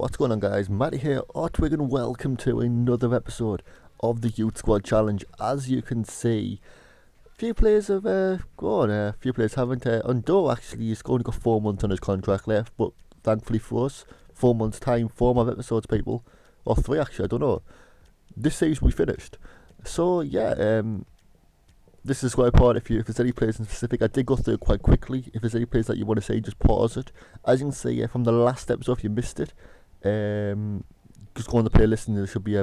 What's going on, guys? Matty here, or Twigg, and welcome to another episode of the Youth Squad Challenge. As you can see, few players have gone, a few players haven't. Undo actually has only got 4 months on his contract left, but thankfully for us, 4 months time, 4 more episodes, people. Or 3 actually, I don't know. This series will be finished. So yeah, this is quite part. If there's any players in specific, I did go through it quite quickly. If there's any players that you want to say, just pause it. As you can see from the last episode, if you missed it, just go on the playlist and there should be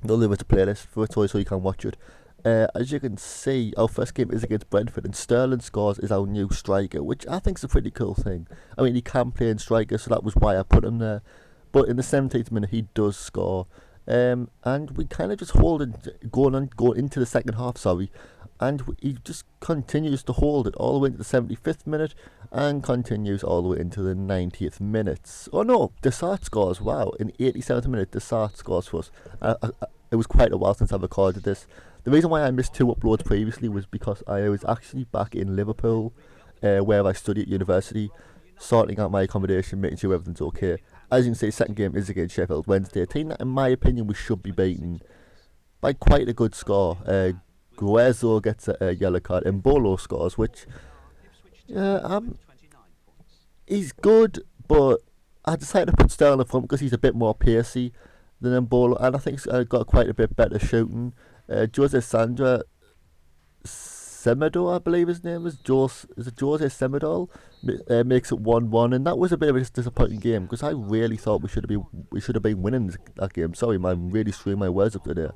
they'll leave it a playlist for it so you can watch it. As you can see, our first game is against Brentford, and Sterling scores is our new striker, which I think is a pretty cool thing. I mean, he can play in striker, so that was why I put him there. But in the 17th minute, he does score. And we kind of just hold it going into the second half, and he just continues to hold it all the way into the 75th minute and continues all the way into the 90th minute. Oh no, Desart scores, wow, in the 87th minute Desart scores for us. It was quite a while since I recorded this. The reason why I missed 2 uploads previously was because I was actually back in Liverpool, where I study at university, sorting out my accommodation, making sure everything's okay. As you can see, second game is against Sheffield Wednesday, a team that, in my opinion, we should be beaten by quite a good score. Guezo gets a yellow card, and Mbolo scores, which he's good, but I decided to put Sterling up front because he's a bit more pacey than Mbolo, and I think he's got quite a bit better shooting. Jose Sandra Semedo, I believe his name is. Jose Semedo makes it 1-1, and that was a bit of a disappointing game because I really thought we should have been winning that game. Sorry, man, I'm really screwing my words up today.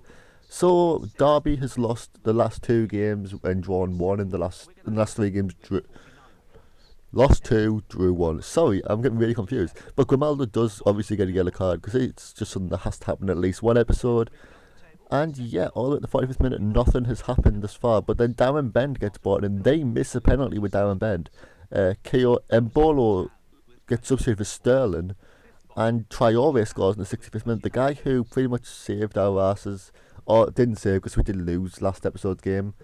So Derby has lost the last 2 games and drawn 1 in the last 3 games. Lost 2, drew 1. Sorry, I'm getting really confused. But Grimaldo does obviously get a yellow card because it's just something that has to happen at least one episode. And yeah, all at the 45th minute, nothing has happened thus far. But then Darren Bend gets bought, and they miss a penalty with Darren Bend. Keo Mbolo gets substituted for Sterling, and Traore scores in the 65th minute. The guy who pretty much saved our asses, or didn't save because we did lose last episode's game.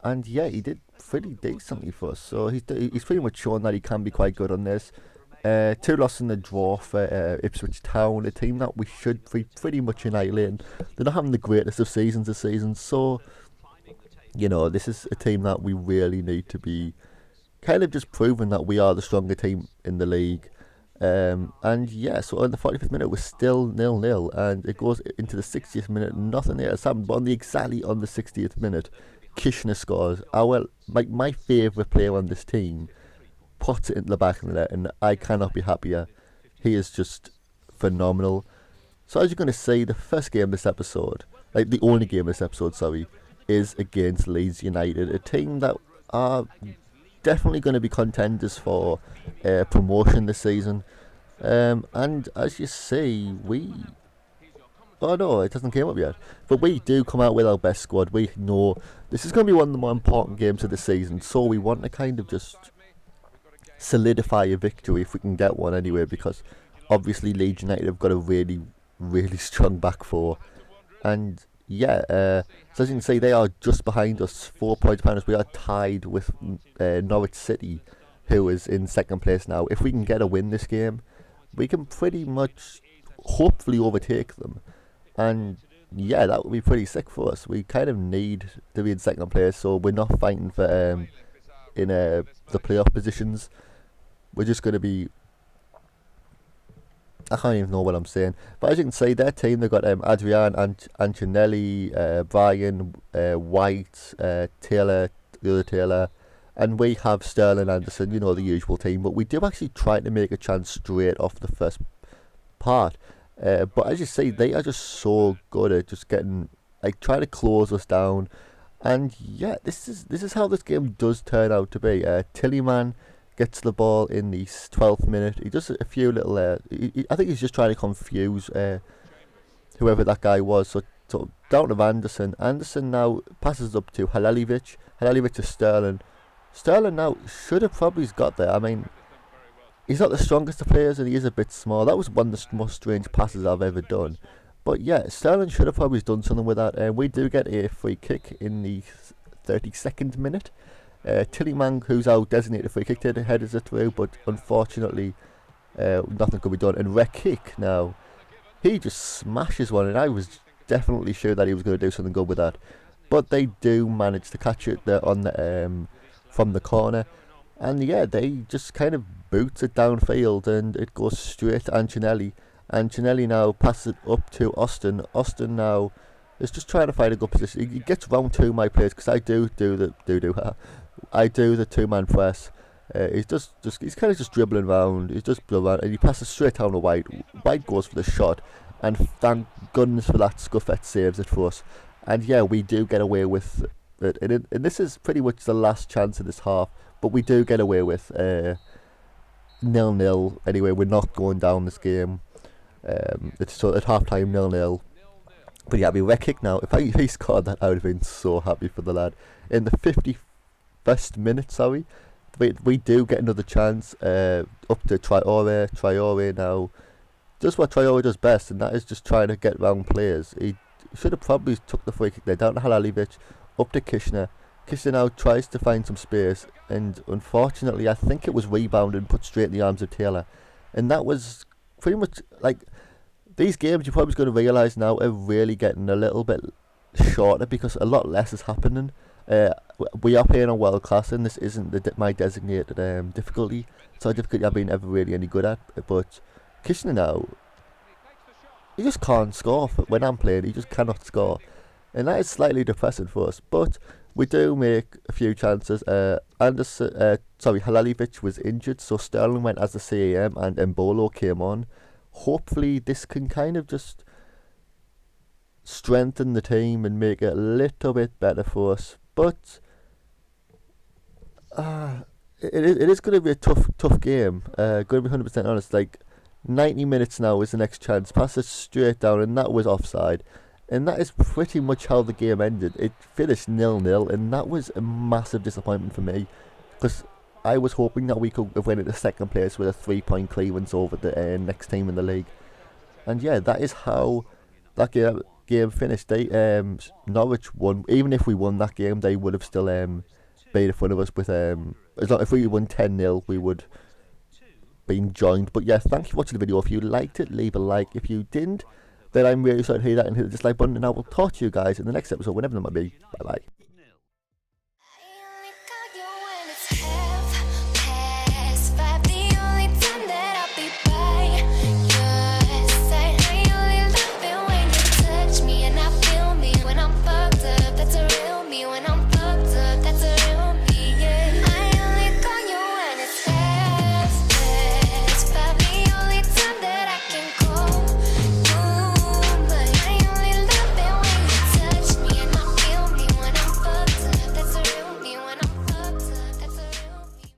And yeah, he did pretty decently for us. So he's pretty much shown that he can be quite good on this. 2 losses in the draw for Ipswich Town, a team that we should be pretty much annihilating. They're not having the greatest of seasons this season, so you know, this is a team that we really need to be kind of just proving that we are the stronger team in the league. And yeah, so in the 45th minute we're still 0-0, and it goes into the 60th minute, nothing there has happened. But exactly on the 60th minute, Kishner scores. My favourite player on this team puts it into the back of the net, and I cannot be happier. He is just phenomenal. So as you're going to see, the first game of this episode, like the only game of this episode, is against Leeds United, a team that are definitely going to be contenders for promotion this season. And as you see, oh no, it hasn't came up yet. But we do come out with our best squad. We know this is going to be one of the more important games of the season, so we want to kind of just solidify a victory if we can get one anyway, because obviously Leeds United have got a really, really strong back four. And yeah, so as you can see, they are just behind us, 4 points behind us. We are tied with Norwich City, who is in second place now. If we can get a win this game, we can pretty much hopefully overtake them. And yeah, that would be pretty sick for us. We kind of need to be in second place, so we're not fighting for the playoff positions. We're just going to be, I can't even know what I'm saying. But as you can see, their team, they've got Adrian, Antonelli, Brian, White, Taylor, the other Taylor, and we have Sterling, Anderson, you know, the usual team. But we do actually try to make a chance straight off the first part. But as you see, they are just so good at just getting, like, trying to close us down. And yeah, this is how this game does turn out to be. Tillman gets the ball in the 12th minute. He does a few little I think he's just trying to confuse whoever that guy was. So down to Anderson. Anderson now passes up to Halalivic. Halalivic to Sterling. Sterling now should have probably got there. I mean, he's not the strongest of players, and he is a bit small. That was one of the most strange passes I've ever done. But yeah, Sterling should have probably done something with that. We do get a free kick in the 32nd minute. Tillman, who's our designated free kick, headers it through, but unfortunately Nothing could be done. And Red Kick now, he just smashes one, and I was definitely sure that he was going to do something good with that. But they do manage to catch it there on the from the corner, and yeah, they just kind of boots it downfield, and it goes straight to Antonelli. Antonelli now passes it up to Austin. Austin now is just trying to find a good position. He gets round two my players because I do I do the 2-man press. He's he's kind of just dribbling around. He's just dribbling around, and he passes straight down to White. White goes for the shot, and thank goodness for that, Scuffet saves it for us. And yeah, we do get away with it. And this is pretty much the last chance of this half, but we do get away with 0-0. Anyway, we're not going down this game. It's so at half time 0-0. But yeah, I'll be Red Kick now. If he scored that, I would have been so happy for the lad. In the 51st minute, sorry, we do get another chance up to Traore. Traore now does what Traore does best, and that is just trying to get round players. He should have probably took the free kick there, down to Halalivic, up to Kishner. Kishner now tries to find some space, and unfortunately I think it was rebounded and put straight in the arms of Taylor. And that was pretty much like, these games you're probably going to realise now are really getting a little bit shorter because a lot less is happening. We are playing on world class, and this isn't my designated difficulty. It's not a difficulty I've been ever really any good at. But Kishner now, he just can't score when I'm playing. He just cannot score, and that is slightly depressing for us. But we do make a few chances. Halalivic was injured, so Sterling went as the CAM and Embolo came on. Hopefully this can kind of just strengthen the team and make it a little bit better for us. But it is going to be a tough game. Going to be 100% honest. Like 90 minutes now is the next chance. Pass it straight down, and that was offside. And that is pretty much how the game ended. It finished 0-0, and that was a massive disappointment for me, because I was hoping that we could have won at the second place with a 3-point clearance over the next team in the league. And yeah, that is how that game finished. Norwich won. Even if we won that game, they would have still made fun of us with if we won 10-0, we would been joined. But yeah, thank you for watching the video. If you liked it, leave a like. If you didn't, then I'm really sorry to hear that, and hit the dislike button, and I will talk to you guys in the next episode, whenever that might be. Bye bye.